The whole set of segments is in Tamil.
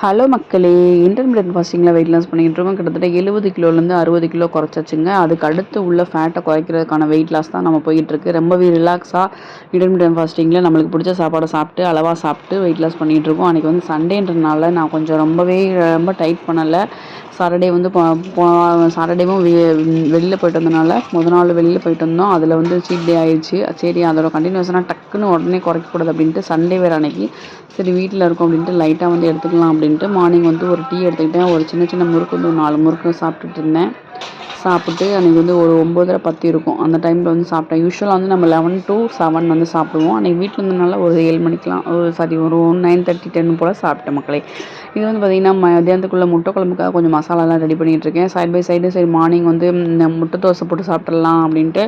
ஹலோ மக்களே! இன்டர்மிட்டன்ட் ஃபாஸ்டிங்கில வெயிட் லாஸ் பண்ணிக்கிட்டு இருக்கோம். கிட்டத்தட்ட 70 கிலோலேருந்து 60 கிலோ குறைச்சாச்சுங்க. அதுக்கு அடுத்து உள்ள ஃபேட்டை குறைக்கிறதுக்கான வெயிட் லாஸ் தான் நம்ம போயிட்டுருக்கு. ரொம்பவே ரிலாக்ஸாக இன்டர்மிட்டன்ட் ஃபாஸ்டிங்கில நம்மளுக்கு பிடிச்ச சாப்பாடை சாப்பிட்டு, அளவாக சாப்பிட்டு வெயிட் லாஸ் பண்ணிகிட்டு இருக்கோம். அன்றைக்கி வந்து சண்டேன்றனால நான் கொஞ்சம் ரொம்ப டைட் பண்ணலை. சாட்டர்டே வந்து சாட்டர்டேவும் வெளியில் போயிட்டு வந்தனால நாள் வெளியில் போயிட்டு வந்தோம். அதில் வந்து சீட் டே ஆயிடுச்சு. சரி அதோட கண்டினியூஸனாக டக்குன்னு உடனே குறைக்கக்கூடாது அப்படின்ட்டு சண்டே வேறு அன்னைக்கு சரி வீட்டில் இருக்கோம் அப்படின்ட்டு லைட்டாக வந்து எடுத்துக்கலாம் அப்படின்ட்டு மார்னிங் வந்து ஒரு டீ எடுத்துக்கிட்டேன். ஒரு சின்ன சின்ன முறுக்கு வந்து 4 முறுக்கு சாப்பிட்டுட்டு இருந்தேன். சாப்பிட்டு அன்றைக்கி வந்து ஒரு 9:30 10 இருக்கும். அந்த டைமில் வந்து சாப்பிட்டேன். யூஸ்வலாக வந்து நம்ம 11 to 7 வந்து சாப்பிடுவோம். அன்றைக்கி வீட்டில் இருந்தனால ஒரு 7 மணிக்கெலாம் ஒரு 9:30 10 போல் சாப்பிட்டேன் மக்களே. இது வந்து பார்த்திங்கன்னா மதியானத்துக்குள்ளே முட்டை குழம்புக்காக கொஞ்சம் மசாலாலாம் ரெடி பண்ணிகிட்ருக்கேன். சைட் பை சைடு சரி மார்னிங் வந்து இந்த முட்டை தோசை போட்டு சாப்பிட்றலாம் அப்படின்ட்டு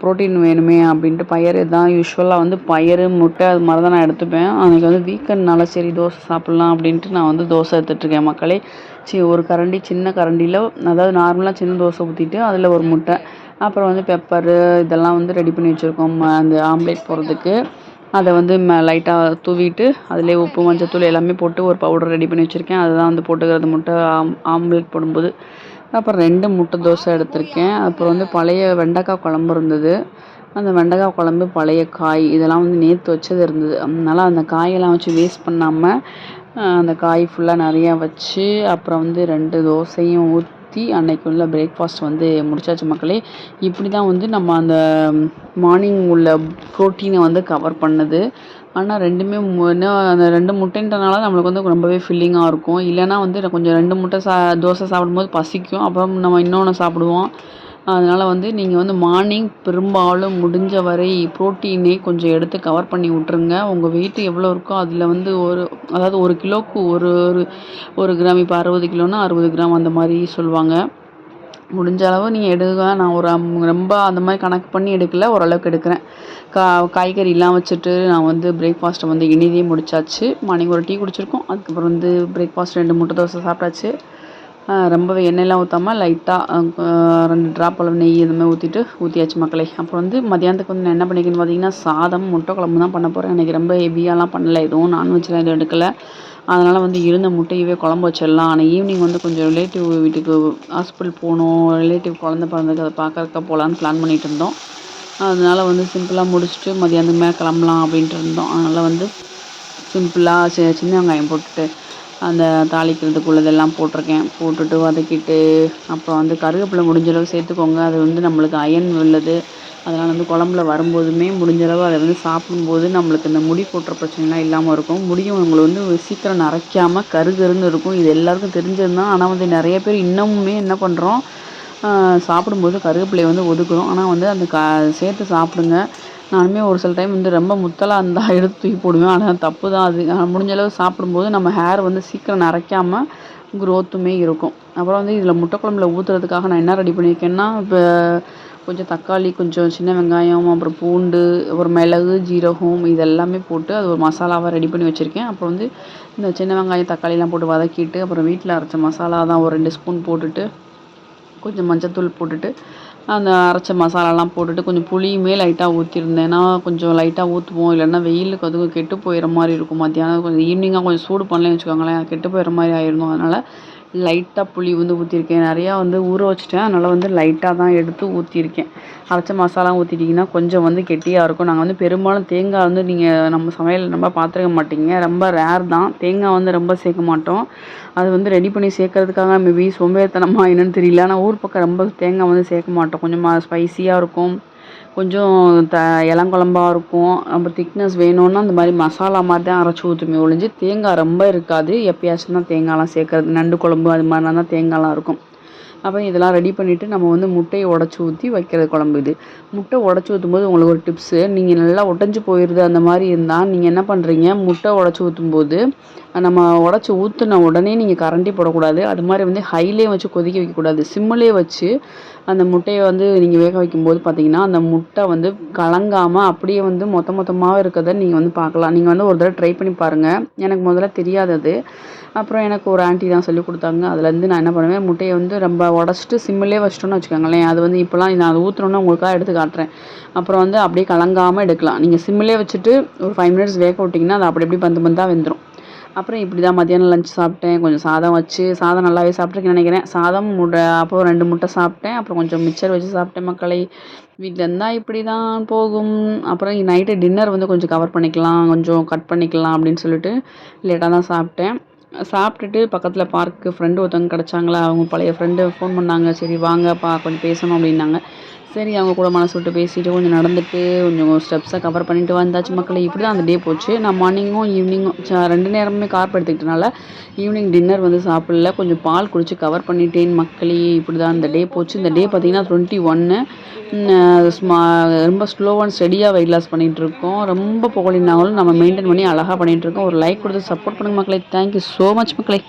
ப்ரோட்டீன் வேணுமே அப்படின்ட்டு பயறு தான் யூஸ்வலாக வந்து பயறு முட்டை அது மாதிரி தான் நான் எடுத்துப்பேன். அன்றைக்கி வந்து வீக்கெண்ட்னால சரி தோசை சாப்பிட்லாம் அப்படின்ட்டு நான் வந்து தோசை எடுத்துகிட்ருக்கேன் மக்களே. ஒரு கரண்டி சின்ன கரண்டியில் அதாவது நார்மலாக சின்ன தோசை ஊற்றிட்டு அதில் ஒரு முட்டை அப்புறம் வந்து பெப்பரு இதெல்லாம் வந்து ரெடி பண்ணி வச்சுருக்கோம். அந்த ஆம்லேட் போடுறதுக்கு அதை வந்து லைட்டாக தூவிட்டு அதிலே உப்பு மஞ்சத்தூள் எல்லாமே போட்டு ஒரு பவுடர் ரெடி பண்ணி வச்சுருக்கேன். அதுதான் வந்து போட்டுக்கிறது முட்டை ஆம்லேட் போடும்போது. அப்புறம் 2 முட்டை தோசை எடுத்திருக்கேன். அப்புறம் வந்து பழைய வெண்டைக்காய் குழம்பு இருந்தது. அந்த வெண்டைக்காய் குழம்பு பழைய காய் இதெல்லாம் வந்து நேற்று வச்சது இருந்தது. அதனால் அந்த காயெல்லாம் வச்சு வேஸ்ட் பண்ணாமல் அந்த காய் ஃபுல்லாக நிறையா வச்சு அப்புறம் வந்து 2 தோசையும் ஊற்றி அன்னைக்கு உள்ள பிரேக்ஃபாஸ்ட் வந்து முடிச்சாச்சு மக்களே. இப்படி தான் வந்து நம்ம அந்த மார்னிங் உள்ள ப்ரோட்டீனை வந்து கவர் பண்ணுது. ஆனால் ரெண்டுமே அந்த 2 முட்டைன்றனால நம்மளுக்கு வந்து ரொம்பவே ஃபில்லிங்காக இருக்கும். இல்லைனா வந்து கொஞ்சம் 2 முட்டை தோசை சாப்பிடும்போது பசிக்கும். அப்புறம் நம்ம இன்னொன்று சாப்பிடுவோம். அதனால் வந்து நீங்கள் வந்து மார்னிங் பெரும்பாலும் முடிஞ்ச வரை ப்ரோட்டீனே கொஞ்சம் எடுத்து கவர் பண்ணி விட்ருங்க. உங்கள் வெயிட்டு எவ்வளோ இருக்கோ அதில் வந்து அதாவது 1 கிலோவுக்கு ஒரு கிராம். இப்போ 60 கிலோன்னா 60 கிராம் அந்த மாதிரி சொல்லுவாங்க. முடிஞ்ச அளவு நீங்கள் எடுங்க. நான் ரொம்ப அந்த மாதிரி கணக்கு பண்ணி எடுக்கல, ஓரளவுக்கு எடுக்கிறேன். காய்கறிலாம் வச்சுட்டு நான் வந்து பிரேக்ஃபாஸ்ட்டை வந்து இனிதே முடிச்சாச்சு. மார்னிங் ஒரு டீ குடிச்சிருக்கோம். அதுக்கப்புறம் வந்து பிரேக்ஃபாஸ்ட் 2 முட்டை தோசை சாப்பிட்டாச்சு. ரொம்பவே எண்ணெயெல்லாம் ஊற்றாமல் லைட்டாக 2 ட்ராப் அளவு நெய் இந்த மாதிரி ஊற்றியாச்சு மக்களே. அப்புறம் வந்து மதியானத்துக்கு வந்து நான் என்ன பண்ணிக்கிறேன்னு பார்த்தீங்கன்னா சாதம் முட்டை குழம்பு தான் பண்ண போகிறேன். எனக்கு ரொம்ப ஹெவியாலாம் பண்ணலை, எதுவும் நான்வெஜ்லாம் எதுவும் எடுக்கலை. அதனால் வந்து இருந்த முட்டையவே குழம்பு வச்சிடலாம். ஆனால் ஈவினிங் வந்து கொஞ்சம் ரிலேட்டிவ் வீட்டுக்கு ஹாஸ்பிட்டல் போகணும், ரிலேட்டிவ் குழந்த பிறந்ததுக்கு அதை பார்க்கறதுக்கு போகலான்னு பிளான் பண்ணிகிட்டு இருந்தோம். அதனால் வந்து சிம்பிளாக முடிச்சுட்டு மதியானத்துக்கு மேலே கிளம்பலாம் அப்படின்ட்டு இருந்தோம். அதனால் வந்து சிம்பிளாக சின்ன வெங்காயம் போட்டுட்டு அந்த தாளிக்கிறதுக்குள்ளதெல்லாம் போட்டுட்டு வதக்கிட்டு அப்புறம் வந்து கருவேப்பிலை முடிஞ்சளவு சேர்த்துக்கோங்க. அது வந்து நம்மளுக்கு அயன் உள்ளது. அதனால் வந்து குழம்புல வரும்போதுமே முடிஞ்சளவு அதை வந்து சாப்பிடும்போது நம்மளுக்கு இந்த முடி கொட்டுற பிரச்சனைலாம் இல்லாமல் இருக்கும். முடியும் உங்களுக்கு வந்து சீக்கிரம் நரைக்காமல் கருகருன்னு இருக்கும். இது எல்லாருக்கும் தெரிஞ்சது தான். ஆனால் வந்து நிறைய பேர் இன்னமுமே என்ன பண்ணுறோம், சாப்பிடும்போது கருவேப்பிலையை வந்து ஒதுக்குறோம். ஆனால் வந்து அந்த சேர்த்து சாப்பிடுங்க. நானுமே ஒரு சில டைம் வந்து ரொம்ப முத்தலாக இருந்தால் எடுத்து தூக்கி போடுவேன். ஆனால் தப்பு தான் அது. முடிஞ்சளவு சாப்பிடும்போது நம்ம ஹேர் வந்து சீக்கிரம் நரைக்காமல் க்ரோத்துமே இருக்கும். அப்புறம் வந்து இதில் முட்டை குழம்புல ஊற்றுறதுக்காக நான் என்ன ரெடி பண்ணியிருக்கேன்னா, இப்போ கொஞ்சம் தக்காளி, கொஞ்சம் சின்ன வெங்காயம், அப்புறம் பூண்டு, அப்புறம் மிளகு, ஜீரகம் இதெல்லாமே போட்டு அது ஒரு மசாலாவாக ரெடி பண்ணி வச்சுருக்கேன். அப்புறம் வந்து இந்த சின்ன வெங்காயம் தக்காளிலாம் போட்டு வதக்கிட்டு அப்புறம் வீட்டில் அரைச்ச மசாலா தான் ஒரு 2 ஸ்பூன் போட்டுட்டு கொஞ்சம் மஞ்சத்தூள் போட்டுட்டு அந்த அரைச்ச மசாலாலாம் போட்டுட்டு கொஞ்சம் புளியுமே லைட்டாக ஊற்றிருந்தேன். ஏன்னா கொஞ்சம் லைட்டாக ஊற்றுவோம், இல்லைன்னா வெயிலுக்கு அதுவும் கெட்டு போயிடுற மாதிரி இருக்கும். மத்தியானம் கொஞ்சம் ஈவினிங்காக கொஞ்சம் சூடு பண்ணலன்னு வச்சுக்கோங்களேன், கெட்டு போயிடுற மாதிரி ஆயிடும். அதனால் லைட்டாக புளி வந்து ஊற்றிருக்கேன். நிறையா வந்து ஊற வச்சுட்டேன். அதனால் வந்து லைட்டாக தான் எடுத்து ஊற்றிருக்கேன். அரைச்ச மசாலா ஊற்றிட்டிங்கன்னா கொஞ்சம் வந்து கெட்டியாக இருக்கும். நாங்கள் வந்து பெரும்பாலும் தேங்காய் வந்து நீங்கள் நம்ம சமையல் ரொம்ப பார்த்துருக்க மாட்டீங்க, ரொம்ப ரேர் தான். தேங்காய் வந்து ரொம்ப சேர்க்க மாட்டோம். அது வந்து ரெடி பண்ணி சேர்க்கறதுக்காக மேபி சோம்பேறித்தனமா என்னன்னு தெரியல. ஆனால் ஊர் பக்கம் ரொம்ப தேங்காய் வந்து சேர்க்க மாட்டோம். கொஞ்சம் ஸ்பைஸியாக இருக்கும், கொஞ்சம் இளங்குழம்பா இருக்கும். அப்புறம் திக்னஸ் வேணும்னா அந்த மாதிரி மசாலா மாதிரி தான் அரைச்சி ஊற்றுமே ஒழிஞ்சு தேங்காய் ரொம்ப இருக்காது. எப்பயாச்சும் தான் தேங்காய்லாம் சேர்க்கறது. நண்டு குழம்பு அது மாதிரிலாம் தான் தேங்காய்லாம் இருக்கும். அப்புறம் இதெல்லாம் ரெடி பண்ணிவிட்டு நம்ம வந்து முட்டையை உடச்சி ஊற்றி வைக்கிறது குழம்பு இது. முட்டை உடச்சி ஊற்றும்போது உங்களுக்கு ஒரு டிப்ஸு, நீங்கள் நல்லா உடஞ்சி போயிடுது அந்த மாதிரி இருந்தால் நீங்கள் என்ன பண்ணுறீங்க, முட்டை உடச்சி ஊற்றும்போது நம்ம உடச்சி ஊற்றின உடனே நீங்கள் கரண்டி போடக்கூடாது. அது மாதிரி வந்து ஹைலே வச்சு கொதிக்க வைக்கக்கூடாது. சிம்மிலே வச்சு அந்த முட்டையை வந்து நீங்கள் வேக வைக்கும்போது பார்த்தீங்கன்னா அந்த முட்டை வந்து கலங்காமல் அப்படியே வந்து மொத்தமாக இருக்கிறத நீங்கள் வந்து பார்க்கலாம். நீங்கள் வந்து ஒரு தடவை ட்ரை பண்ணி பாருங்கள். எனக்கு முதல்ல தெரியாது அது. அப்புறம் எனக்கு ஒரு ஆண்டி தான் சொல்லிக் கொடுத்தாங்க. அதுலேருந்து நான் என்ன பண்ணுவேன், முட்டையை வந்து ரொம்ப உடச்சிட்டு சிம்மிலே வச்சிட்டோன்னு வச்சுக்கோங்களேன், அது வந்து இப்போலாம் நான் அதை ஊற்றணுன்னா உங்களுக்காக எடுத்து காட்டுறேன். அப்புறம் வந்து அப்படியே கலங்காமல் எடுக்கலாம். நீங்கள் சிம்மிலே வச்சுட்டு ஒரு 5 மினிட்ஸ் வேக விட்டிங்கன்னா அது அப்படி பந்து பந்தாக வெந்துடும். அப்புறம் இப்படி தான் மத்தியானம் லஞ்ச் சாப்பிட்டேன். கொஞ்சம் சாதம் வச்சு சாதம் நல்லாவே சாப்பிட்ருக்கேன்னு நினைக்கிறேன். சாதம் அப்புறம் 2 முட்டை சாப்பிட்டேன். அப்புறம் கொஞ்சம் மிச்சர் வச்சு சாப்பிட்டேன் மக்களே. வீட்ல இருந்தா இப்படி தான் போகும். அப்புறம் நைட்டு டின்னர் வந்து கொஞ்சம் கவர் பண்ணிக்கலாம், கொஞ்சம் கட் பண்ணிக்கலாம் அப்படின்னு சொல்லிட்டு லேட்டாக தான் சாப்பிட்டேன். சாப்பிட்டுட்டு பக்கத்துல பார்க்கு ஃப்ரெண்டு ஒருத்தவங்க கிடைச்சாங்களா, அவங்க பழைய ஃப்ரெண்டு ஃபோன் பண்ணாங்க. சரி வாங்கப்பா கொஞ்சம் பேசணும் அப்படின்னாங்க. சரி அவங்க கூட மனசு விட்டு பேசிட்டு கொஞ்சம் நடந்துட்டு கொஞ்சம் ஸ்டெப்ஸை கவர் பண்ணிட்டு வந்தாச்சு மக்களே. இப்படி தான் அந்த டே போச்சு. நான் மார்னிங்கும் ஈவினிங்கும் 2 நேரமுமே கார்ப் எடுத்துக்கிட்டனால ஈவினிங் டின்னர் வந்து சாப்பிடல. கொஞ்சம் பால் குடிச்சு கவர் பண்ணிட்டேன் மக்களே. இப்படி தான் இந்த டே போச்சு. இந்த டே பார்த்தீங்கன்னா 21 ரொம்ப ஸ்லோ அண்ட் ஸ்டெடியாக வெயிட் லாஸ் பண்ணிகிட்டு இருக்கோம். ரொம்ப புகழினாலும் நம்ம மெயின்டைன் பண்ணி அழகாக பண்ணிகிட்டு இருக்கோம். ஒரு லைக் கொடுத்து சப்போர்ட் பண்ணுங்க மக்களே. தேங்க்யூ ஸோ மச் மக்களே.